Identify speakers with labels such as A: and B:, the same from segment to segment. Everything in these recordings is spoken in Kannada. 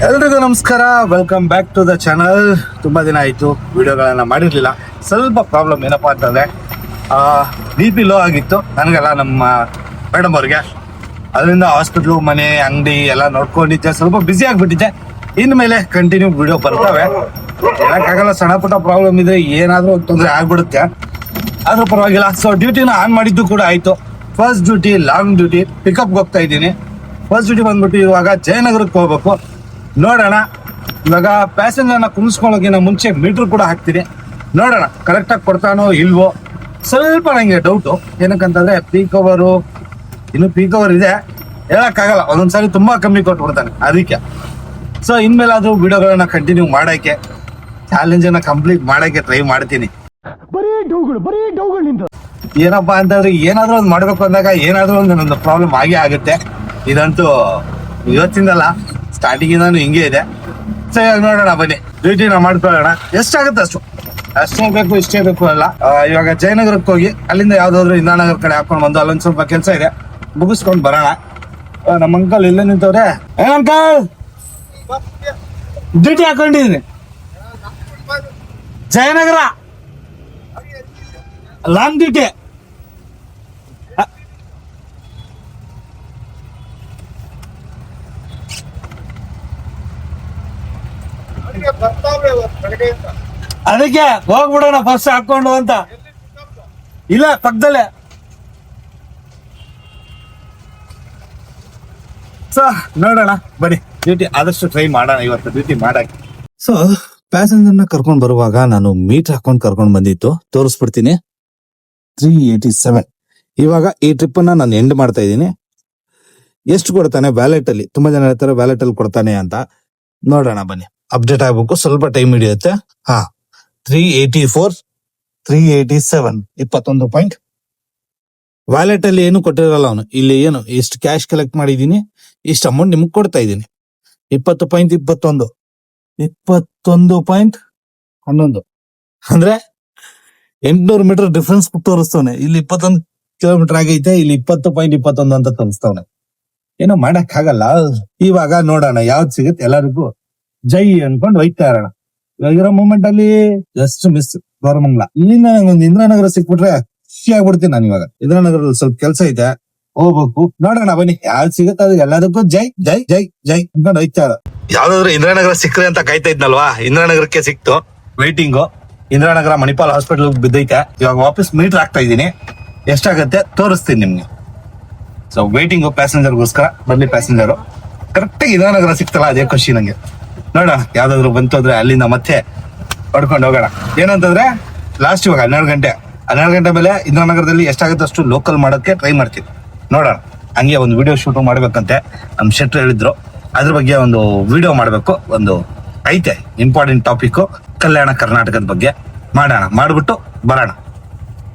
A: ಎಲ್ರಿಗೂ ನಮಸ್ಕಾರ, welcome back to the channel. ತುಂಬ ದಿನ ಆಯಿತು ವಿಡಿಯೋಗಳನ್ನ ಮಾಡಿರಲಿಲ್ಲ. ಸ್ವಲ್ಪ ಪ್ರಾಬ್ಲಮ್ ಏನಪ್ಪ ಅಂತಂದರೆ ಬಿ ಪಿ ಲೋ ಆಗಿತ್ತು ನನಗೆಲ್ಲ, ನಮ್ಮ ಮೇಡಮ್ ಅವ್ರಿಗೆ. ಅದರಿಂದ ಹಾಸ್ಪಿಟ್ಲು, ಮನೆ, ಅಂಗಡಿ ಎಲ್ಲ ನೋಡ್ಕೊಂಡಿದ್ದೆ, ಸ್ವಲ್ಪ ಬ್ಯುಸಿ ಆಗಿಬಿಟ್ಟಿದ್ದೆ. ಇನ್ಮೇಲೆ ಕಂಟಿನ್ಯೂ ವಿಡಿಯೋ ಬರ್ತವೆ. ಹೇಳೋಕ್ಕಾಗಲ್ಲ, ಸಣ್ಣ ಪುಟ್ಟ ಪ್ರಾಬ್ಲಮ್ ಇದೆ, ಏನಾದರೂ ತೊಂದರೆ ಆಗ್ಬಿಡುತ್ತೆ. ಆದರೂ ಪರವಾಗಿಲ್ಲ. ಸೊ ಡ್ಯೂಟಿನ ಆನ್ ಮಾಡಿದ್ದು ಕೂಡ ಆಯಿತು. ಫಸ್ಟ್ ಡ್ಯೂಟಿ ಲಾಂಗ್ ಡ್ಯೂಟಿ, ಪಿಕಪ್ಗೆ ಹೋಗ್ತಾ ಇದ್ದೀನಿ. ಫಸ್ಟ್ ಡ್ಯೂಟಿ ಬಂದ್ಬಿಟ್ಟು ಇವಾಗ ಜಯನಗರಕ್ಕೆ ಹೋಗ್ಬೇಕು. ನೋಡೋಣ, ಇವಾಗ ಪ್ಯಾಸೆಂಜರ್ನ ಕುಣಿಸ್ಕೊಳ್ಳೋಕಿನ್ನ ಮುಂಚೆ ಮೀಟ್ರ್ ಕೂಡ ಹಾಕ್ತೀನಿ. ನೋಡೋಣ ಕರೆಕ್ಟಾಗಿ ಕೊಡ್ತಾನೋ ಇಲ್ವೋ. ಸ್ವಲ್ಪ ನನಗೆ ಡೌಟು, ಏನಕ್ಕಂತಂದರೆ ಪೀಕ್ ಓವರು, ಇನ್ನು ಪೀಕ್ ಓವರ್ ಇದೆ, ಹೇಳೋಕ್ಕಾಗಲ್ಲ, ಒಂದೊಂದ್ಸಾರಿ ತುಂಬ ಕಮ್ಮಿ ಕೊಟ್ಬಿಡ್ತಾನೆ. ಅದಕ್ಕೆ ಸೊ ಇನ್ಮೇಲಾದರೂ ವಿಡಿಯೋಗಳನ್ನ ಕಂಟಿನ್ಯೂ ಮಾಡೋಕ್ಕೆ, ಚಾಲೆಂಜನ್ನು ಕಂಪ್ಲೀಟ್ ಮಾಡೋಕ್ಕೆ ಟ್ರೈ ಮಾಡ್ತೀನಿ. ಏನಪ್ಪಾ ಅಂತಂದ್ರೆ ಏನಾದರೂ ಒಂದು ಮಾಡಬೇಕು ಅಂದಾಗ ಏನಾದರೂ ಒಂದು ಪ್ರಾಬ್ಲಮ್ ಆಗೇ ಆಗುತ್ತೆ. ಇದಂತೂ ಇವತ್ತಿಂದಲ್ಲ, ಸ್ಟಾರ್ಟಿಂಗಿಂದಾನು ಹಿಂಗೆ ಇದೆ. ಸೊ ಇವಾಗ ನೋಡೋಣ, ಬನ್ನಿ ಡ್ಯೂಟಿನ ಮಾಡ್ಕೊಳ್ಳೋಣ. ಎಷ್ಟಾಗುತ್ತೆ ಅಷ್ಟೇ ಬೇಕು, ಇಷ್ಟೇ ಬೇಕು ಅಲ್ಲ. ಇವಾಗ ಜಯನಗರಕ್ಕೆ ಹೋಗಿ ಅಲ್ಲಿಂದ ಯಾವ್ದಾದ್ರು ಇಂದಿರಾನಗರ ಕಡೆ ಹಾಕೊಂಡು ಬಂದು ಅಲ್ಲೊಂದು ಸ್ವಲ್ಪ ಕೆಲಸ ಇದೆ, ಮುಗಿಸ್ಕೊಂಡು ಬರೋಣ. ನಮ್ಮ ಅಂಕಲ್ ಇಲ್ಲೇ ನಿಂತವ್ರೆ. ಅಂಕಲ್, ಡ್ಯೂಟಿ ಹಾಕೊಂಡಿದ್ದೀನಿ ಜಯನಗರ, ಲಾಂಗ್ ಡ್ಯೂಟಿ. ಅದಕ್ಕೆ ಹೋಗ್ಬಿಡೋಣ ಫಸ್ಟ್ ಹಾಕೊಂಡು ಅಂತ. ಇಲ್ಲ, ಪಕ್ಕದಲ್ಲೇ. ಸೊ ನೋಡೋಣ, ಬನ್ನಿ ಡ್ಯೂಟಿ ಆದಷ್ಟು ಟ್ರೈ ಮಾಡೋಣ ಇವತ್ತು ಡ್ಯೂಟಿ ಮಾಡಕ್ಕೆ. ಸೊ ಪ್ಯಾಸೆಂಜರ್ನ ಕರ್ಕೊಂಡು ಬರುವಾಗ ನಾನು ಮೀಟರ್ ಹಾಕೊಂಡು ಕರ್ಕೊಂಡು ಬಂದಿತ್ತು, ತೋರಿಸ್ಬಿಡ್ತೀನಿ. 387. ಇವಾಗ ಈ ಟ್ರಿಪ್ ಅನ್ನ ನಾನು ಎಂಡ್ ಮಾಡ್ತಾ ಇದ್ದೀನಿ. ಎಷ್ಟು ಕೊಡ್ತಾನೆ ವ್ಯಾಲೆಟ್ ಅಲ್ಲಿ? ತುಂಬಾ ಜನ ಹೇಳ್ತಾರೆ ವ್ಯಾಲೆಟ್ ಅಲ್ಲಿ ಕೊಡ್ತಾನೆ ಅಂತ. ನೋಡೋಣ ಬನ್ನಿ, ಅಪ್ಡೇಟ್ ಆಗ್ಬೇಕು, ಸ್ವಲ್ಪ ಟೈಮ್ ಹಿಡಿಯುತ್ತೆ. 384, 387, 21 ಪಾಯಿಂಟ್. ವ್ಯಾಲೆಟ್ ಅಲ್ಲಿ ಏನು ಕೊಟ್ಟಿರಲ್ಲ ಅವನು. ಇಲ್ಲಿ ಏನು ಇಷ್ಟು ಕ್ಯಾಶ್ ಕಲೆಕ್ಟ್ ಮಾಡಿದೀನಿ, ಇಷ್ಟು ಅಮೌಂಟ್ ನಿಮ್ಗೆ ಕೊಡ್ತಾ ಇದ್ದೀನಿ. 20.21, 21.11 ಅಂದ್ರೆ 800 ಮೀಟರ್ ಡಿಫ್ರೆನ್ಸ್ ತೋರಿಸ್ತವನೆ. ಇಲ್ಲಿ 21 ಕಿಲೋಮೀಟರ್ ಆಗೈತೆ, ಇಲ್ಲಿ 20.21 ಅಂತ ತೋರಿಸ್ತವನೆ. ಏನೋ ಮಾಡಕ್ ಆಗಲ್ಲ. ಇವಾಗ ನೋಡೋಣ ಯಾವ್ದು ಸಿಗುತ್ತೆ. ಎಲ್ಲರಿಗೂ ಜೈ ಅನ್ಕೊಂಡು ಒಯ್ತಾ ಇರೋಣ. ಇವಾಗಿರೋ ಮೂಮೆಂಟ್ ಅಲ್ಲಿ ಜಸ್ಟ್ ಮಿಸ್ ಗೌರಮಂಗ್ಲ. ಇಲ್ಲಿಂದ ಒಂದು ಇಂದಿರಾನಗರ ಸಿಕ್ಬಿಟ್ರೆ ಖುಷಿ ಆಗ್ಬಿಡ್ತೀನಿ ನಾನು. ಇವಾಗ ಇಂದಿರಾನಗರದಲ್ಲಿ ಸ್ವಲ್ಪ ಕೆಲಸ ಐತೆ, ಹೋಗ್ಬೇಕು. ನೋಡೋಣ ಬನ್ನಿ ಯಾವ್ದು ಸಿಗುತ್ತೆ. ಅದು ಎಲ್ಲದಕ್ಕೂ ಜೈ ಜೈ ಜೈ ಜೈ ಅನ್ಕೊಂಡು ಹೋಯ್ತಾ ಇರೋ. ಯಾವ್ದಾದ್ರು ಇಂದಿರಾನಗರ ಸಿಕ್ಕ್ರೆ ಅಂತ ಕಾಯ್ತಾ ಇದ್ನಲ್ವಾ, ಇಂದಿರಾನಗರಕ್ಕೆ ಸಿಕ್ತು. ವೈಟಿಂಗು. ಇಂದಿರಾನಗರ ಮಣಿಪಾಲ್ ಹಾಸ್ಪಿಟಲ್ ಬಿದ್ದೈತೆ. ಇವಾಗ ವಾಪಸ್ ಮೀಟರ್ ಹಾಕ್ತಾ ಇದ್ದೀನಿ. ಎಷ್ಟಾಗತ್ತೆ ತೋರಿಸ್ತೀನಿ ನಿಮ್ಗೆ. ಸೊ ವೈಟಿಂಗು ಪ್ಯಾಸೆಂಜರ್ಗೋಸ್ಕರ. ಬರ್ಲಿ ಪ್ಯಾಸೆಂಜರು. ಕರೆಕ್ಟಾಗಿ ಇಂದಿರಾನಗರ ಸಿಕ್ತಲ್ಲ, ಅದೇ ಖುಷಿ ನಂಗೆ. ನೋಡೋಣ ಯಾವ್ದಾದ್ರು ಬಂತು ಅಂದ್ರೆ ಅಲ್ಲಿಂದ ಮತ್ತೆ ಪಡ್ಕೊಂಡು ಹೋಗೋಣ. ಏನಂತಂದ್ರೆ ಲಾಸ್ಟ್ ಇವಾಗ 12 ಗಂಟೆ ಮೇಲೆ ಇಂದಿರಾನಗರದಲ್ಲಿ ಎಷ್ಟಾಗುತ್ತೆ ಅಷ್ಟು ಲೋಕಲ್ ಮಾಡೋಕ್ಕೆ ಟ್ರೈ ಮಾಡ್ತೀನಿ. ನೋಡೋಣ. ಹಂಗೆ ಒಂದು ವಿಡಿಯೋ ಶೂಟ್ ಮಾಡ್ಬೇಕಂತೆ ನಮ್ಮ ಶೆಟ್ರು ಹೇಳಿದ್ರು. ಅದ್ರ ಬಗ್ಗೆ ಒಂದು ವಿಡಿಯೋ ಮಾಡಬೇಕು. ಒಂದು ಐತೆ ಇಂಪಾರ್ಟೆಂಟ್ ಟಾಪಿಕ್, ಕಲ್ಯಾಣ ಕರ್ನಾಟಕದ ಬಗ್ಗೆ ಮಾಡೋಣ. ಮಾಡ್ಬಿಟ್ಟು ಬರೋಣ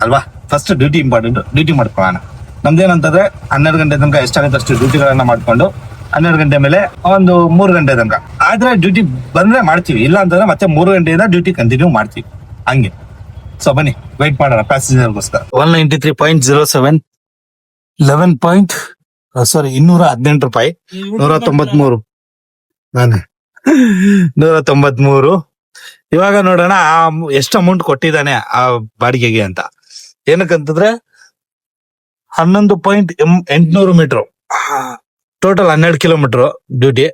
A: ಅಲ್ವಾ. ಫಸ್ಟ್ ಡ್ಯೂಟಿ ಇಂಪಾರ್ಟೆಂಟ್, ಡ್ಯೂಟಿ ಮಾಡ್ಕೊಳ್ಳೋಣ. ನಮ್ದೇನಂತಂದ್ರೆ 12 ಗಂಟೆ ತನಕ ಎಷ್ಟಾಗುತ್ತೆ ಅಷ್ಟು ಡ್ಯೂಟಿಗಳನ್ನ ಮಾಡ್ಕೊಂಡು 12 ಗಂಟೆ ಮೇಲೆ ಒಂದು 3 ಗಂಟೆ ತನಕ ಆದ್ರೆ ಡ್ಯೂಟಿ ಬಂದ್ರೆ ಮಾಡ್ತೀವಿ, ಇಲ್ಲ ಅಂತಂದ್ರೆ ಮತ್ತೆ 3 ಗಂಟೆಯಿಂದ ಡ್ಯೂಟಿ ಕಂಟಿನ್ಯೂ ಮಾಡ್ತೀವಿ ಹಂಗೆ. ಸೊ ಬನ್ನಿ ವೆಯ್ಟ್ ಮಾಡೋಣ ಪ್ಯಾಸೆಂಜರ್ಗೋಸ್ಕರ. 193.07, 218 ರೂಪಾಯಿ, 193. ನಾನು 193. ಇವಾಗ ನೋಡೋಣ ಎಷ್ಟು ಅಮೌಂಟ್ ಕೊಟ್ಟಿದ್ದಾನೆ ಆ ಬಾಡಿಗೆಗೆ ಅಂತ. ಏನಕ್ಕಂತಂದ್ರೆ 11.800 ಮೀಟರ್, ಟೋಟಲ್ 12 ಕಿಲೋಮೀಟರ್ ಡ್ಯೂಟಿ.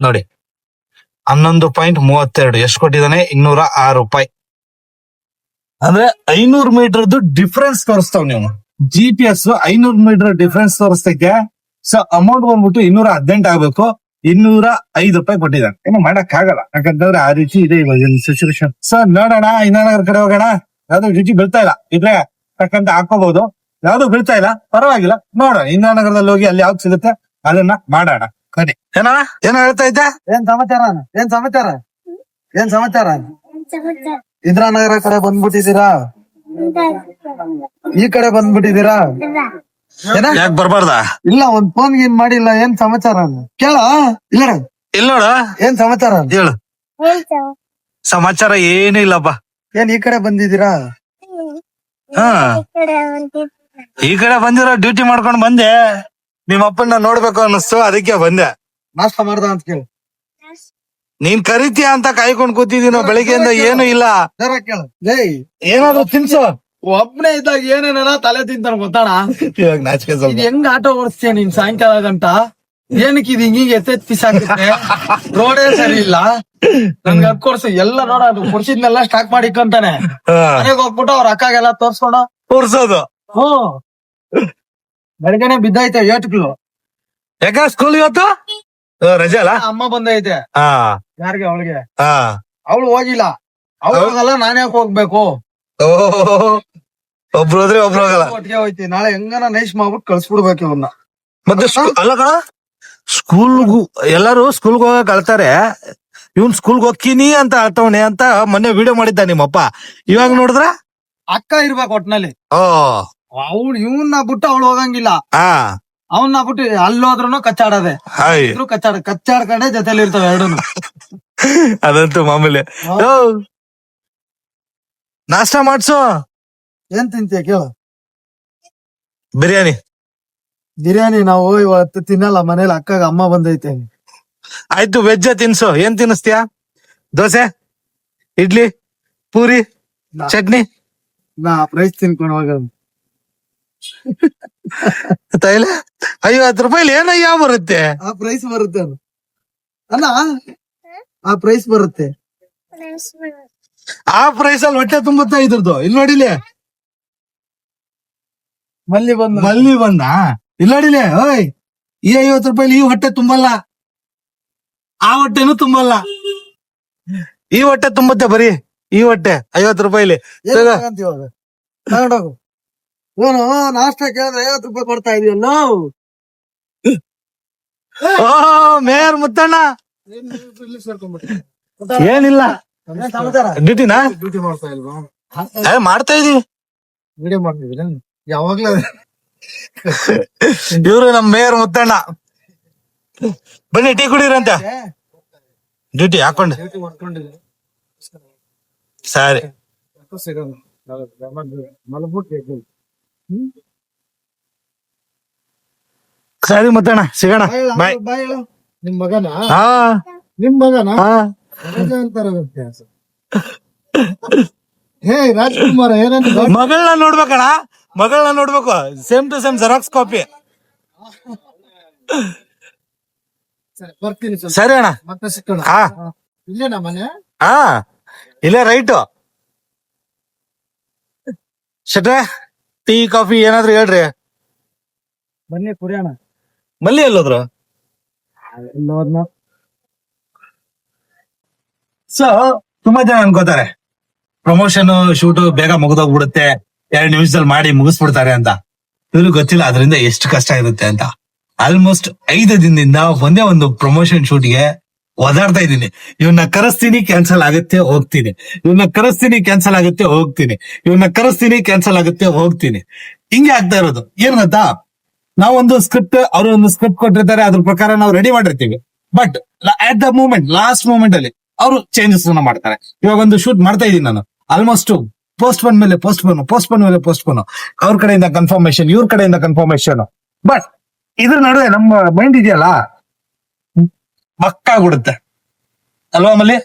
A: ನೋಡಿ 11.32 ಎಷ್ಟು ಕೊಟ್ಟಿದ್ದಾನೆ? 206 ರೂಪಾಯಿ. ಅಂದ್ರೆ 500 ಮೀಟರ್ದು ಡಿಫ್ರೆನ್ಸ್ ತೋರಿಸ್ತಾವ್ ನೀವು. GPS 500 ಮೀಟರ್ ಡಿಫ್ರೆನ್ಸ್ ತೋರಿಸ್ತೈತೆ. ಸೊ ಅಮೌಂಟ್ ಬಂದ್ಬಿಟ್ಟು 218 ಆಗ್ಬೇಕು. 205 ರೂಪಾಯಿ ಕೊಟ್ಟಿದ್ದಾನೆ. ಏನು ಮಾಡಕ್ ಆಗಲ್ಲ, ಯಾಕಂತಂದ್ರೆ ಆ ರೀತಿ ಇದೆ ಇವಾಗ ಸಿಚುವೇಶನ್. ಸೊ ನೋಡೋಣ, ಇಂದಿರಾನಗರ ಕಡೆ ಹೋಗೋಣ. ಯಾವ್ದು ಡ್ಯೂಟಿ ಬೀಳ್ತಾ ಇಲ್ಲ ಇದ್ರೆ ತಕ್ಕಂತ ಹಾಕೋಬಹುದು. ಯಾವ್ದು ಬೀಳ್ತಾ ಇಲ್ಲ, ಪರವಾಗಿಲ್ಲ. ನೋಡೋಣ ಇಂದಿರಾನಗರದಲ್ಲಿ ಹೋಗಿ ಅಲ್ಲಿ ಯಾವ್ದು ಸಿಗುತ್ತೆ ಅದನ್ನ ಮಾಡೋಣ. ಬನ್ನಿ. ಏನ ಹೇಳ್ತಾ ಇದ್ದೆ?
B: ಏನ್ ಸಮಾಚಾರ? ಇಂದಿರಾನಗರ ಕಡೆ ಬಂದ್ಬಿಟ್ಟಿದ್ದೀರಾ? ಈ ಕಡೆ ಬಂದ್ಬಿಟ್ಟಿದ್ದೀರಾ?
A: ಯಾಕೆ ಬರ್ಬಾರ್ದ?
B: ಇಲ್ಲ, ಒಂದ್ ಫೋನ್ ಗೀನ್ ಮಾಡಿಲ್ಲ. ಏನ್ ಸಮಾಚಾರ ಕೇಳ. ಇಲ್ಲ
A: ನೋಡ,
B: ಏನ್ ಸಮಾಚಾರ
A: ಹೇಳು. ಸಮಾಚಾರ ಏನೂ ಇಲ್ಲಪ್ಪ.
B: ಏನ್ ಈ ಕಡೆ ಬಂದಿದ್ದೀರಾ?
A: ಈ ಕಡೆ ಬಂದಿರೋ ಡ್ಯೂಟಿ ಮಾಡ್ಕೊಂಡು ಬಂದೆ. ನಿಮ್ಮ ಅಪ್ಪನ ನೋಡ್ಬೇಕು ಅನ್ನಿಸ್ತು, ಅದಕ್ಕೆ ಬಂದೆ.
B: ನಾಷ್ಟ ಮಾಡ್ದ ಅಂತ ಕೇಳು.
A: ನೀನ್ ಕರಿತೀಯ ಅಂತ ಕಾಯ್ಕೊಂಡ್ ಕೂತಿದೀನೋ ಬೆಳಿಗ್ಗೆಯಿಂದ ಏನು ಇಲ್ಲ.
B: ಜರ ಕೇಳು. ಲೇ
A: ಏನಾದ್ರು ತಿನ್ಸು.
B: ಒಬ್ನೇ ಇದ್ದಾಗ ಏನೇನ ತಲೆ ತಿಂತಾನ ಗೊತ್ತಾಣ.
A: ಇವಾಗ ನಾಚಿಕೆ
B: ಇದು
A: ಸ್ವಲ್ಪ.
B: ಹೆಂಗ್ ಆಟೋ ಓಡಿಸ್ತೀಯ ನೀನ್ ಸಾಯಂಕಾಲ ಗಂಟ? ಏನಕ್ಕೆ ಇದು ಹಿಂಗಿಗೆ ಎತ್ತೆತ್ತಿಸಾಕತ್ತೆ? ರೋಡೇ ಸರಿ ಇಲ್ಲ. ನನ್ಗೆ ಅದ್ ಕೊಡ್ಸು ಎಲ್ಲ ನೋಡ, ಅದು ಕೊಡ್ಸಿದ್ನೆಲ್ಲ ಸ್ಟಾಕ್ ಮಾಡಿಕ್ಕಂತಾನೆ. ಮನೆಗೆ ಹೋಗ್ಬಿಟ್ಟು ಅವ್ರ ಅಕ್ಕಾಗೆಲ್ಲ ತೋರ್ಸ್ಕೊಂಡು
A: ತೋರ್ಸೋದು.
B: ಹ್ಮ್ ಬೆಳಗ್ಗೆನೆ ಬಿದ್ದೈತೆ ಏಟ್ಗಳು.
A: ಯಾಕ ಸ್ಕೂಲ್ ಇವತ್ತು ರಜೆ ಅಲ್ಲ?
B: ಅಮ್ಮ ಬಂದೈತೆ.
A: ಹಾ
B: ಯಾರಿಗೆ? ಅವಳಿಗೆ.
A: ಹಾ.
B: ಅವಳು ಹೋಗಿಲ್ಲ. ಅವಳು ಹೋಗಲ್ಲ, ನಾನ್ ಯಾಕೆ ಹೋಗ್ಬೇಕು?
A: ಒಬ್ರು ಹೋದ್ರೆ ಒಬ್ರು ಹೋಗಲ್ಲ.
B: ಒಟ್ಟಿಗೆ ಹೋಯ್ತಿ. ನಾಳೆ ಹೆಂಗನ ನೈಸ್ ಮಾಡ್ಬಿಟ್ಟು ಕಳ್ಸ್ಬಿಡ್ಬೇಕು ಇವನ್ನ.
A: ಮತ್ತೆ ಅಲ್ಲ ಕಣ, ಸ್ಕೂಲ್ಗೂ ಎಲ್ಲಾರು ಸ್ಕೂಲ್ಗೆ ಹೋಗಕ್ ಅಳ್ತಾರೆ. ಇವ್ನ್ ಸ್ಕೂಲ್ಗೆ ಹೋಗ್ತೀನಿ ಅಂತ ಅಳ್ತವನೆ ಅಂತ ಮೊನ್ನೆ ವಿಡಿಯೋ ಮಾಡಿದ್ದ ನಿಮ್ಮಪ್ಪ. ಇವಾಗ ನೋಡಿದ್ರ
B: ಅಕ್ಕ ಇರ್ಬೇಕು ಒಟ್ನಲ್ಲಿ.
A: ಓ
B: ಅವಳು ಇವನ್ನ ಬಿಟ್ಟು ಅವಳು ಹೋಗಂಗಿಲ್ಲ.
A: ಹಾ
B: ಅವನ್ನ ಬಿಟ್ಟು ಅಲ್ಲೋದ್ರೂ ಕಚ್ಚಾಡದೆ.
A: ಹಾಯ್
B: ಕಚ್ಚಾಡ್ಕೊಂಡೆ ಜೊತೆಲಿ ಇರ್ತಾವ ಎರಡೂನು.
A: ಅದಂತೂ ಮಾಮೂಲಿ. ಯೋ, ನಾಷ್ಟ ಮಾಡ್ಸು.
B: ಏನ್ ತಿಂತೀಯ ಕೇಳು?
A: ಬಿರಿಯಾನಿ.
B: ಬಿರಿಯಾನಿ ನಾವು ಇವತ್ತು ತಿನ್ನಲ್ಲ, ಮನೇಲಿ ಅಕ್ಕಗ ಅಮ್ಮ ಬಂದೈತೆ.
A: ಆಯ್ತು, ವೆಜ್ಜ ತಿನ್ಸು. ಏನ್ ತಿನ್ನಿಸ್ತೀಯ? ದೋಸೆ, ಇಡ್ಲಿ, ಪೂರಿ, ಚಟ್ನಿ.
B: ನಾ ಪ್ರೈಸ್ ತಿನ್ಕೊಂಡು ಹೋಗ.
A: ತೈಲ 50 ರೂಪಾಯಿಲಿ ಏನಯ್ಯ ಬರುತ್ತೆ?
B: ಆ ಪ್ರೈಸ್ ಬರುತ್ತೆ ಅದು. ಅಲ್ಲ ಆ ಪ್ರೈಸ್ ಬರುತ್ತೆ.
A: ಆ ಪ್ರೈಸ್ ಅಲ್ಲಿ ಹೊಟ್ಟೆ ತುಂಬುತ್ತಾ ಇದ್ರದ್ದು. ಇಲ್ಲಿ ನೋಡಿಲಿ,
B: ಮಲ್ಲಿ
A: ಬಂದ ಇಲ್ಲಿ ನೋಡಿಲಿ. ಓಯ್, ಈ 50 ರೂಪಾಯಿಲಿ ಈ ಹೊಟ್ಟೆ ತುಂಬಲ್ಲ, ಆ ಹೊಟ್ಟೆನೂ ತುಂಬಲ್ಲ. ಈ ಹೊಟ್ಟೆ ತುಂಬುತ್ತೆ ಬರೀ ಈ ಹೊಟ್ಟೆ 50 ರೂಪಾಯಿಲಿ.
B: ತಗೊಂಡೋಗು. ಏನು ನಾಷ್ಟ ಕೇಳಿದ್ರೆ 50 ರೂಪಾಯಿ ಕೊಡ್ತಾ ಇದೀಯಲ್ಲ.
A: ಓ ಮೇಯರ್ ಮುತ್ತಣ್ಣ, ಏನಿಲ್ಲ. ಡ್ಯೂಟಿನಾ?
B: ಡ್ಯೂಟಿ ಮಾಡ್ತಾ ಇಲ್ವಾ?
A: ಮಾಡ್ತಾ ಇದೀವಿ.
B: ವಿಡಿಯೋ ಮಾಡ್ತಿದ್ದೀರಾ ಯಾವಾಗ್ಲೂ?
A: ಇವ್ರು ನಮ್ ಮೇಯರ್ ಮುತ್ತಣ್ಣ. ಬನ್ನಿ ಟೀ ಕುಡೀರಂತೆ. ಡ್ಯೂಟಿ ಹಾಕೊಂಡೆ.
B: ಡ್ಯೂಟಿ ಮಾಡ್ಕೊಂಡಿದ್ದೀನಿ.
A: ಸರಿ ಸರಿ ಮುತ್ತಣ್ಣ, ಸಿಗೋಣ. ಬಾಯ್.
B: ನಿಮ್ ಮಗನ?
A: ಹಾ
B: ನಿಮ್ ಮಗನ
A: ಹಾ.
B: ಅಂತಾರ. ಹೇ ರಾಜ್ಕುಮಾರ, ಏನಂತ
A: ಮಗಳನ್ನ ನೋಡ್ಬೇಕಣ್ಣ, ಮಗಳನ್ನ ನೋಡ್ಬೇಕು. Same to same Xerox copy.
B: ಬರ್ತೀನಿ.
A: ಸರಿ ಅಣ್ಣ,
B: ಮತ್ತೆ ಸಿಕ್ಕಣ.
A: ಹಾ
B: ಇಲ್ಲೇನಾ ಮನೆ?
A: ಹಾ ಇಲ್ಲೇ ರೈಟು. ಶೆಟ್ರೆ, ಟೀ ಕಾಫಿ ಏನಾದ್ರು ಹೇಳ್ರಿ.
B: ಬನ್ನಿ ಕುರಿಯೋಣ.
A: ಮಲ್ಲಿ ಎಲ್ಲೋದ್ರು? ಸೊ ತುಂಬಾ ಜನ ಅನ್ಕೋತಾರೆ ಪ್ರಮೋಷನ್ ಶೂಟ್ ಬೇಗ ಮುಗಿದೋಗ್ಬಿಡುತ್ತೆ, 2 ನಿಮಿಷದಲ್ಲಿ ಮಾಡಿ ಮುಗಿಸ್ಬಿಡ್ತಾರೆ ಅಂತ. ಇವ್ರಿಗೆ ಗೊತ್ತಿಲ್ಲ ಅದರಿಂದ ಎಷ್ಟು ಕಷ್ಟ ಇರುತ್ತೆ ಅಂತ. ಆಲ್ಮೋಸ್ಟ್ 5 ದಿನದಿಂದ ಒಂದೇ ಒಂದು ಪ್ರಮೋಷನ್ ಶೂಟ್ಗೆ ಒದಾಡ್ತಾ ಇದ್ದೀನಿ. ಇವನ್ನ ಕರೆಸ್ತೀನಿ, ಕ್ಯಾನ್ಸಲ್ ಆಗುತ್ತೆ, ಹೋಗ್ತೀನಿ. ಇವನ್ನ ಕರೆಸ್ತೀನಿ, ಕ್ಯಾನ್ಸಲ್ ಆಗುತ್ತೆ, ಹೋಗ್ತೀನಿ. ಇವನ್ನ ಕರೆಸ್ತೀನಿ, ಕ್ಯಾನ್ಸಲ್ ಆಗುತ್ತೆ, ಹೋಗ್ತೀನಿ. ಹಿಂಗೆ ಆಗ್ತಾ ಇರೋದು. ಏನ್ ಗೊತ್ತಾ, ನಾವೊಂದು ಸ್ಕ್ರಿಪ್ಟ್, ಅವರು ಒಂದು ಸ್ಕ್ರಿಪ್ಟ್ ಕೊಟ್ಟಿರ್ತಾರೆ, ಅದ್ರ ಪ್ರಕಾರ ನಾವು ರೆಡಿ ಮಾಡಿರ್ತೀವಿ. But at the moment, last moment ಅಲ್ಲಿ ಅವರು ಚೇಂಜಸ್ ಮಾಡ್ತಾರೆ. ಇವಾಗ ಒಂದು ಶೂಟ್ ಮಾಡ್ತಾ ಇದೀನಿ ನಾನು, ಆಲ್ಮೋಸ್ಟ್ ಪೋಸ್ಟ್ಪೋನ್ ಮೇಲೆ ಪೋಸ್ಟ್ಪೋನ್, ಅವ್ರ ಕಡೆಯಿಂದ ಕನ್ಫರ್ಮೇಶನ್, ಇವ್ರ ಕಡೆಯಿಂದ ಕನ್ಫರ್ಮೇಶನ್. ಬಟ್ ಇದ್ರ ನಡುವೆ ನಮ್ಮ ಮೈಂಡ್ ಇದೆಯಲ್ಲ, ಮಕ್ಕಾಗ್ಬಿಡುತ್ತೆ ಅಲ್ವಾ ಮಲ್ಲಿ?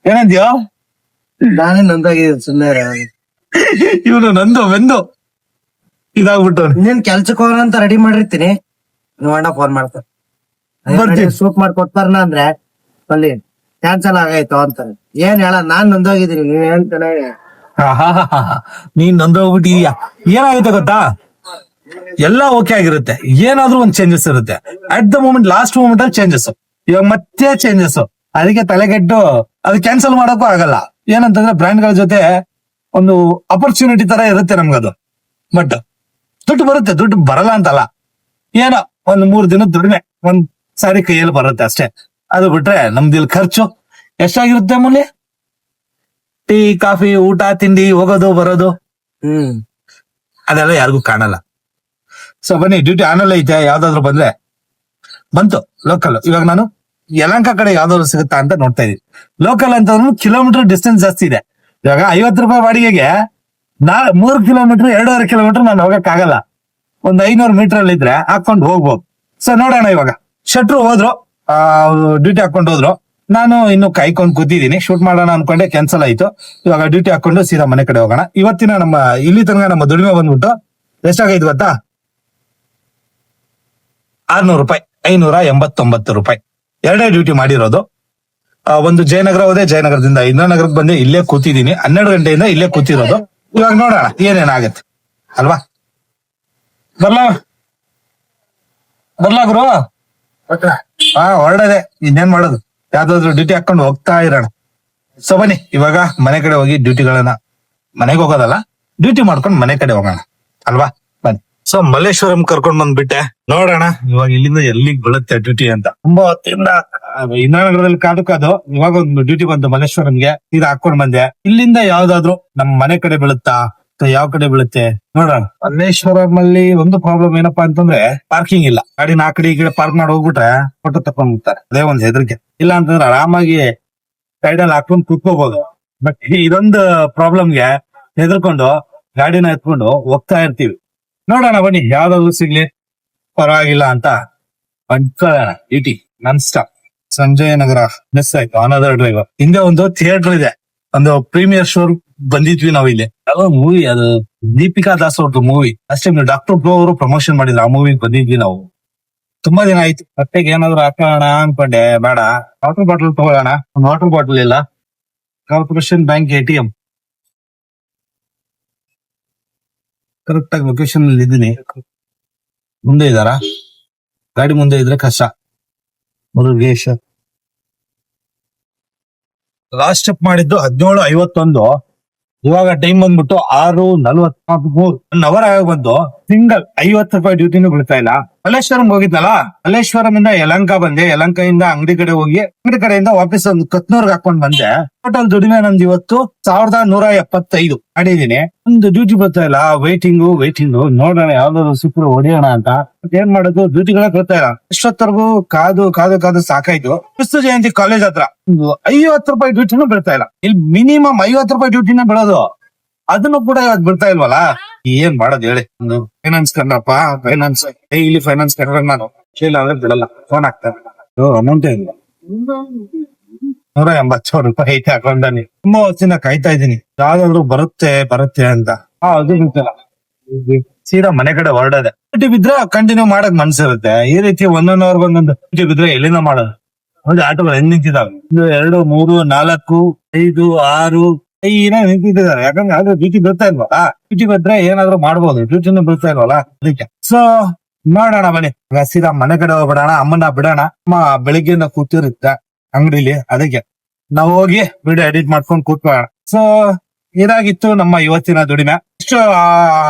A: ಏನಂದ್ಯೋ?
B: ನಾನೇ ನಂದಾಗಿದ್ದೀನಿ ಸುಮ್ಮನೆ.
A: ಇವನು ನಂದು ಬೆಂದು ಇದಾಗ್ಬಿಟ್ಟು.
B: ಇನ್ನೇನ್ ಕೆಲ್ಸಕ್ಕೆ ಹೋಗೋಣ ಅಂತ ರೆಡಿ ಮಾಡಿರ್ತೀನಿ, ನೀವು ಅಣ್ಣ ಫೋನ್ ಮಾಡ್ತಾರೆ.
A: ಬರ್ತೀನಿ.
B: ಶೂಟ್ ಮಾಡ್ಕೊಡ್ತಾರನ ಅಂದ್ರೆ ಅಲ್ಲಿ ಕ್ಯಾನ್ಸಲ್ ಆಗಾಯ್ತು ಅಂತಾರೆ. ಏನ್ ಹೇಳ, ನಾನ್ ನೊಂದೋಗಿದ್ದೀನಿ, ನೀವ್ ಹೇಳ್ತಾನೆ.
A: ನೀನ್ ನಂದೋಗ್ಬಿಟ್ಟಿದ್ಯಾ. ಏನಾಗುತ್ತೆ ಗೊತ್ತಾ, ಎಲ್ಲ ಓಕೆ ಆಗಿರುತ್ತೆ, ಏನಾದ್ರೂ ಒಂದ್ ಚೇಂಜಸ್ ಇರುತ್ತೆ. At the moment, last moment ಅಲ್ಲಿ ಚೇಂಜಸ್. ಇವಾಗ ಮತ್ತೆ ಚೇಂಜಸ್. ಅದಕ್ಕೆ ತಲೆಗೆಟ್ಟು ಅದು ಕ್ಯಾನ್ಸಲ್ ಮಾಡೋಕ್ಕೂ ಆಗಲ್ಲ. ಏನಂತಂದ್ರೆ ಬ್ರ್ಯಾಂಡ್ ಗಳ ಜೊತೆ ಒಂದು ಅಪರ್ಚುನಿಟಿ ತರ ಇರುತ್ತೆ ನಮ್ಗದು. ಬಟ್ ದುಡ್ಡು ಬರುತ್ತೆ, ದುಡ್ಡು ಬರಲ್ಲ ಅಂತಲ್ಲ. ಏನೋ ಒಂದ್ 3 ದಿನದ ದುಡಿಮೆ ಒಂದ್ ಸಾರಿ ಕೈಯಲ್ಲಿ ಬರುತ್ತೆ ಅಷ್ಟೇ. ಅದು ಬಿಟ್ರೆ ನಮ್ದಿಲ್ ಖರ್ಚು ಎಷ್ಟಾಗಿರುತ್ತೆ ಮೂಲ್ಯ? ಟೀ ಕಾಫಿ, ಊಟ ತಿಂಡಿ, ಹೋಗೋದು ಬರೋದು, ಅದೆಲ್ಲ ಯಾರಿಗೂ ಕಾಣಲ್ಲ. ಸೊ ಬನ್ನಿ, ಡ್ಯೂಟಿ ಆನಲ್ಲ ಐತೆ. ಯಾವ್ದಾದ್ರು ಬಂತು ಲೋಕಲ್. ಇವಾಗ ನಾನು ಯಲಹಂಕ ಕಡೆ ಯಾವ್ದಾದ್ರು ಸಿಗುತ್ತಾ ಅಂತ ನೋಡ್ತಾ ಇದೀನಿ. ಲೋಕಲ್ ಅಂತಂದ್ರೂ ಕಿಲೋಮೀಟರ್ ಡಿಸ್ಟೆನ್ಸ್ ಜಾಸ್ತಿ ಇದೆ. ಇವಾಗ 50 ರೂಪಾಯಿ ಬಾಡಿಗೆಗೆ 3 ಕಿಲೋಮೀಟರ್ 2.5 ಕಿಲೋಮೀಟರ್ ನಾನು ಹೋಗಕ್ ಆಗಲ್ಲ. ಒಂದ್ 500 ಮೀಟರ್ ಅಲ್ಲಿ ಇದ್ರೆ ಹಾಕೊಂಡು ಹೋಗ್ಬೋದು. ಸೊ ನೋಡೋಣ ಇವಾಗ ಶೆಟ್ರು ಹೋದ್ರು, ಡ್ಯೂಟಿ ಹಾಕೊಂಡು ಹೋದ್ರು. ನಾನು ಇನ್ನು ಕಾಯ್ಕೊಂಡು ಕೂತಿದ್ದೀನಿ, ಶೂಟ್ ಮಾಡೋಣ ಅನ್ಕೊಂಡೆ, ಕ್ಯಾನ್ಸಲ್ ಆಯ್ತು. ಇವಾಗ ಡ್ಯೂಟಿ ಹಾಕೊಂಡು ಸೀದಾ ಮನೆ ಕಡೆ ಹೋಗೋಣ. ಇವತ್ತಿನ ನಮ್ಮ ಇಲ್ಲಿ ತನಕ ನಮ್ಮ ದುಡಿಮೆ ಬಂದ್ಬಿಟ್ಟು ಎಷ್ಟಾಗೈತು ಗೊತ್ತಾ? 600 ರೂಪಾಯಿ, 589 ರೂಪಾಯಿ. ಎರಡೇ ಡ್ಯೂಟಿ ಮಾಡಿರೋದು. ಒಂದು ಜಯನಗರ ಹೋದೆ, ಜಯನಗರದಿಂದ ಇಂದ್ರನಗರಕ್ಕೆ ಬಂದೆ, ಇಲ್ಲೇ ಕೂತಿದ್ದೀನಿ. 12 ಗಂಟೆಯಿಂದ ಇಲ್ಲೇ ಕೂತಿರೋದು. ಇವಾಗ ನೋಡೋಣ ಏನೇನಾಗತ್ತೆ ಅಲ್ವಾ. ಬರ್ಲಾ ಗುರು? ಹೊರಡದೆ, ಇನ್ನೇನ್ ಮಾಡೋದು, ಯಾವ್ದಾದ್ರು ಡ್ಯೂಟಿ ಹಾಕೊಂಡು ಹೋಗ್ತಾ ಇರೋಣ. ಸೊ ಬನ್ನಿ ಇವಾಗ ಮನೆ ಕಡೆ ಹೋಗಿ ಡ್ಯೂಟಿಗಳನ್ನ, ಮನೆಗೆ ಹೋಗೋದಲ್ಲ, ಡ್ಯೂಟಿ ಮಾಡ್ಕೊಂಡು ಮನೆ ಕಡೆ ಹೋಗೋಣ ಅಲ್ವಾ. ಬನ್ನಿ. ಸೊ ಮಲ್ಲೇಶ್ವರಂ ಕರ್ಕೊಂಡ್ ಬಂದ್ಬಿಟ್ಟೆ. ನೋಡೋಣ ಇವಾಗ ಇಲ್ಲಿಂದ ಎಲ್ಲಿಗೆ ಬೀಳುತ್ತೆ ಡ್ಯೂಟಿ ಅಂತ. ತುಂಬಾ ಹೊತ್ತಿಂದ ಇಂದ್ರನಗರದಲ್ಲಿ ಕಾದು ಇವಾಗ ಒಂದು ಡ್ಯೂಟಿ ಬಂತು ಮಲ್ಲೇಶ್ವರಂಗೆ, ಇದು ಹಾಕೊಂಡ್ ಬಂದೆ. ಇಲ್ಲಿಂದ ಯಾವ್ದಾದ್ರು ನಮ್ ಮನೆ ಕಡೆ ಬೀಳುತ್ತಾ ಅಥವಾ ಯಾವ ಕಡೆ ಬೀಳುತ್ತೆ ನೋಡೋಣ. ಮಲ್ಲೇಶ್ವರಂ ಅಲ್ಲಿ ಒಂದು ಪ್ರಾಬ್ಲಮ್ ಏನಪ್ಪಾ ಅಂತಂದ್ರೆ ಪಾರ್ಕಿಂಗ್ ಇಲ್ಲ. ಗಾಡಿನ ಆ ಕಡೆ ಈ ಕಡೆ ಪಾರ್ಕ್ ಮಾಡಿ ಹೋಗ್ಬಿಟ್ರೆ ಫೋಟೋ ತಕೊಂಡ್ ಹೋಗ್ತಾರೆ, ಅದೇ ಒಂದ್ ಹೆದರಿಕೆ. ಇಲ್ಲ ಅಂತಂದ್ರೆ ಆರಾಮಾಗಿ ಸೈಡಲ್ಲಿ ಹಾಕೊಂಡು ಕುತ್ಕೋಬಹುದು. ಬಟ್ ಇದೊಂದು ಪ್ರಾಬ್ಲಮ್ಗೆ ಹೆದರ್ಕೊಂಡು ಗಾಡಿನ ಎತ್ಕೊಂಡು ಹೋಗ್ತಾ ಇರ್ತೀವಿ. ನೋಡೋಣ ಬನ್ನಿ, ಯಾವ್ದಾದ್ರು ಸಿಗ್ಲಿ ಪರವಾಗಿಲ್ಲ ಅಂತ ಅನ್ಕೊಳ್ಳೋಣ. Duty non stop. Sanjaya Nagar miss ಆಯ್ತು, ಅನದರ್ ಡ್ರೈವರ್. ಹಿಂದೆ ಒಂದು ಥಿಯೇಟರ್ ಇದೆ, ಒಂದು ಪ್ರೀಮಿಯರ್ ಶೋ ಬಂದಿದ್ವಿ ನಾವು ಇಲ್ಲಿ. ಯಾವ ಮೂವಿ ಅದು? ದೀಪಿಕಾ ದಾಸ್ ಅವ್ರದ್ದು ಮೂವಿ. ಅಷ್ಟೇ ಡಾಕ್ಟರ್ ಬ್ರೋ ಅವರು ಪ್ರಮೋಷನ್ ಮಾಡಿದ್ರು, ಆ ಮೂವಿಗೆ ಬಂದಿದ್ವಿ ನಾವು. ತುಂಬಾ ದಿನ ಆಯ್ತು. ಹೊಟ್ಟೆಗೆ ಏನಾದ್ರು ಹಾಕೋಣ ಅನ್ಕೊಂಡೆ, ಬೇಡ ವಾಟರ್ ಬಾಟಲ್ ತಗೊಳ್ಳೋಣ. ಒಂದು ವಾಟರ್ ಬಾಟಲ್ ಇಲ್ಲ. ಕಾರ್ಪೊರೇಷನ್ ಬ್ಯಾಂಕ್ ATM ಕರೆಕ್ಟ್ ಆಗಿ ಲೊಕೇಶನ್ ಅಲ್ಲಿ ಇದ್ದೀನಿ. ಮುಂದೆ ಇದಾರಾ? ಗಾಡಿ ಮುಂದೆ ಇದ್ರೆ ಕಷ್ಟ. ಮುರುಗೇಶ ಲಾಸ್ಟ್ ಸ್ಟೆಪ್ ಮಾಡಿದ್ದು 17:51. ಇವಾಗ ಟೈಮ್ ಬಂದ್ಬಿಟ್ಟು 6:43. 1 ಅವರ್ ಆಗ ಬಂದು ಸಿಂಗಲ್ 50 ರೂಪಾಯಿ ಡ್ಯೂಟಿನೂ ಬಿಡ್ತಾ ಇಲ್ಲ. ಮಲ್ಲೇಶ್ವರಂ ಹೋಗಿದ್ನಲ್ಲ, ಮಲ್ಲೇಶ್ವರಂ ಇಂದ ಯಲಂಕ ಬಂದೆ. ಯಲಂಕದಿಂದ ಅಂಗಡಿ ಕಡೆ ಹೋಗಿ, ಅಂಗಡಿ ಕಡೆಯಿಂದ ವಾಪಸ್ ಒಂದು ಕತ್ನೂರ್ಗೆ ಹಾಕೊಂಡ್ ಬಂದೆ. ಟೋಟಲ್ ದುಡಿಮೆ ನಂದು ಇವತ್ತು 1175 ಮಾಡಿದೀನಿ. ಒಂದು ಡ್ಯೂಟಿ ಬರ್ತಾ ಇಲ್ಲ. ವೈಟಿಂಗು ನೋಡೋಣ ಯಾವ್ದಾದ್ರು ಸಿಕ್ಕರು ಹೊಡಿಯೋಣ ಅಂತ. ಏನ್ ಮಾಡೋದು, ಡ್ಯೂಟಿಗಳೇ ಬರ್ತಾ ಇಲ್ಲ. ಎಷ್ಟೊತ್ತರ್ಗು ಕಾದು ಸಾಕಾಯ್ತು. ಕ್ರಿಸ್ತ ಜಯಂತಿ ಕಾಲೇಜ್ ಹತ್ರ 50 ರೂಪಾಯಿ ಡ್ಯೂಟಿನೂ ಬೀಳ್ತಾ ಇಲ್ಲ. ಇಲ್ಲಿ ಮಿನಿಮಮ್ 50 ರೂಪಾಯಿ ಡ್ಯೂಟಿನ ಬೀಳೋದು, ಅದನ್ನು ಕೂಡ ಇವತ್ತು ಬಿಡ್ತಾ ಇಲ್ವಲ್ಲ. ಏನ್ ಮಾಡೋದು ಹೇಳಿ. ಒಂದು finance Kannappa, finance daily finance Kannada ನಾನು ಇಲ್ಲ ಅಂದ್ರೆ ಬಿಡಲ್ಲ. ಫೋನ್ ಆಗ್ತಾರೆ, ಅಮೌಂಟೇ ಇಲ್ಲ. 180 ರೂಪಾಯಿ ಐತೆ ಹಾಕೊಂಡಾನಿ. ತುಂಬಾ ಹೊತ್ತಿನ ಕಾಯ್ತಾ ಇದ್ದೀನಿ, ಯಾವ್ದಾದ್ರು ಬರುತ್ತೆ ಅಂತ. ಅದು ಬಿಡ್ತಲ್ಲ. ಸೀದಾ ಮನೆ ಕಡೆ ಹೊರಡದೆ. ಡ್ಯೂಟಿ ಬಿದ್ರೆ ಕಂಟಿನ್ಯೂ ಮಾಡಕ್ ಮನ್ಸಿರುತ್ತೆ. ಈ ರೀತಿ 1 ಅವರ್ ಒಂದೊಂದು ಡ್ಯೂಟಿ ಬಿದ್ರೆ ಎಲ್ಲಿಂದ ಮಾಡೋದು? ನೋಡಿ ಆಟೋಗಳು ಹೆಂಗ್ ನಿಂತಿದ್ದಾವೆ. 1 2 3 4 5 6 ನಿಂತಿದ್ದಾರೆ. ಯಾಕಂದ್ರೆ ಅದು ಡ್ಯೂಟಿ ಬರ್ತಾ ಇಲ್ವಲ್ಲ. ಡ್ಯೂಟಿ ಬಂದ್ರೆ ಏನಾದ್ರು ಮಾಡ್ಬೋದು, ಡ್ಯೂಟಿನೂ ಬರ್ತಾ ಇಲ್ವಲ್ಲ, ಅದಕ್ಕೆ. ಸೊ ನೋಡೋಣ ಬನ್ನಿ, ಸೀದಾ ಮನೆ ಕಡೆ ಹೋಗ್ಬಿಡೋಣ. ಅಮ್ಮನ ಬಿಡೋಣ. ಅಮ್ಮ ಬೆಳಿಗ್ಗೆಯಿಂದ ಕೂತಿರುತ್ತೆ ಅಂಗಡಿಲಿ, ಅದಕ್ಕೆ ನಾವು ಹೋಗಿ ವಿಡಿಯೋ ಎಡಿಟ್ ಮಾಡ್ಕೊಂಡು ಕೂತ್ಕೊಳ್ಳೋಣ. ಸೊ ಇದಾಗಿತ್ತು ನಮ್ಮ ಇವತ್ತಿನ ದುಡಿಮೆ. ಇಷ್ಟು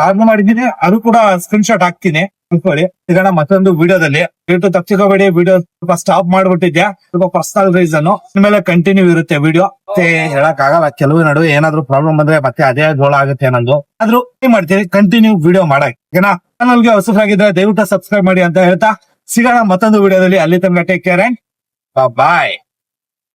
A: ಆರ್ನ್ ಮಾಡಿದ್ದೀನಿ, ಅದು ಕೂಡ ಸ್ಕ್ರೀನ್ ಶಾಟ್ ಹಾಕ್ತೀನಿ, ಅನ್ಕೊಳ್ಳಿ. ಸಿಗೋಣ ಮತ್ತೊಂದು ವಿಡಿಯೋದಲ್ಲಿ. ದಯವಿಟ್ಟು ತಪ್ಪಿಕೋಬೇಡಿ, ವಿಡಿಯೋ ಸ್ವಲ್ಪ ಸ್ಟಾಪ್ ಮಾಡ್ಬಿಟ್ಟಿದ್ಯಾ, ಸ್ವಲ್ಪ ಪರ್ಸನಲ್ ರೀಸನ್. ಆಮೇಲೆ ಕಂಟಿನ್ಯೂ ಇರುತ್ತೆ ವಿಡಿಯೋ. ಮತ್ತೆ ಹೇಳಕ್ ಆಗಲ್ಲ, ಕೆಲವು ನಡುವೆ ಏನಾದ್ರು ಪ್ರಾಬ್ಲಮ್ ಬಂದ್ರೆ ಮತ್ತೆ ಅದೇ ಗೋಳ ಆಗುತ್ತೆ ನಂದು. ಆದ್ರೂ ಏನ್ ಮಾಡ್ತೀವಿ, ಕಂಟಿನ್ಯೂ ವಿಡಿಯೋ ಮಾಡಕ್. ಓಕೆನಾ? ಚಾನಲ್ಗೆ ಹೊಸಬರಾಗಿದ್ರೆ ದಯವಿಟ್ಟು ಸಬ್ಸ್ಕ್ರೈಬ್ ಮಾಡಿ ಅಂತ ಹೇಳ್ತಾ ಸಿಗೋಣ ಮತ್ತೊಂದು ವಿಡಿಯೋದಲ್ಲಿ. ಅಲ್ಲಿ ತನಕ ಟೇಕ್ ಕೇರ್ ಅಂಡ್ ಬಾಯ್.